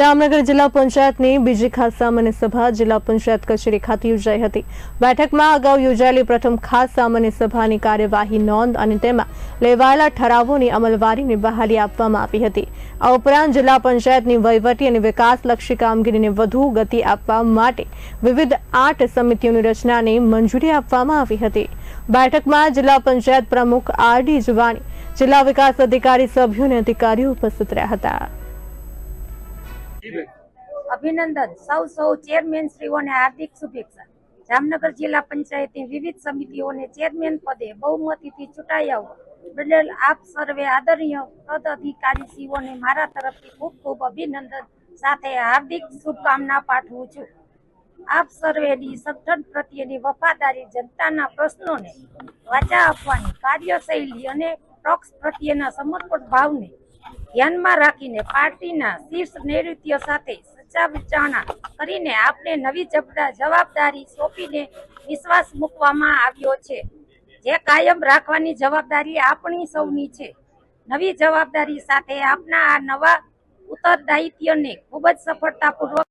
જામનગર જિલ્લા પંચાયતની બીજી ખાસ સામાન્ય સભા જિલ્લા પંચાયત કચેરી ખાતે યોજાઈ હતી। બેઠકમાં અગાઉ યોજાયેલી પ્રથમ ખાસ સામાન્ય સભાની કાર્યવાહી નોંધ અને તેમાં લેવાયેલા ઠરાવોની અમલવારીને બહાલી આપવામાં આવી હતી। આ ઉપરાંત જિલ્લા પંચાયતની વહીવટી અને વિકાસલક્ષી કામગીરીને વધુ ગતિ આપવા માટે વિવિધ 8 સમિતિઓની રચનાને મંજૂરી આપવામાં આવી હતી। બેઠકમાં જિલ્લા પંચાયત પ્રમુખ આર.ડી. જવાણી, જિલ્લા વિકાસ અધિકારી, સભ્યો અને અધિકારીઓ ઉપસ્થિત રહ્યા હતા। અભિનંદન। સૌ ચેરમેન શ્રીઓને હાર્દિક શુભેચ્છા। જામનગર જિલ્લા પંચાયતની વિવિધ સમિતિઓને ચેરમેન પદે બહુમતીથી ચૂંટાયા બદલ આપ સર્વે આદરણીય પદ અધિકારીશ્રીઓને મારા તરફથી ખૂબ ખૂબ અભિનંદન સાથે હાર્દિક શુભકામના પાઠવું છું। આપ સર્વેની સંગઠન પ્રત્યેની વફાદારી, જનતાના પ્રશ્નોને વાચા આપવાની કાર્યશૈલી અને પક્ષ પ્રત્યેના સમર્પણ ભાવને ધ્યાનમાં રાખીને પાર્ટીના શીર્ષ નેતૃત્વ સાથે સચ્ચા વિચારણા કરીને આપને નવી જવાબદારી સોંપીને વિશ્વાસ મૂકવામાં આવ્યો છે, જે કાયમ રાખવાની જવાબદારી આપણી સૌની છે। નવી જવાબદારી સાથે આપના આ નવા ઉત્તરદાયિત્વને ખૂબ જ સફળતાપૂર્વક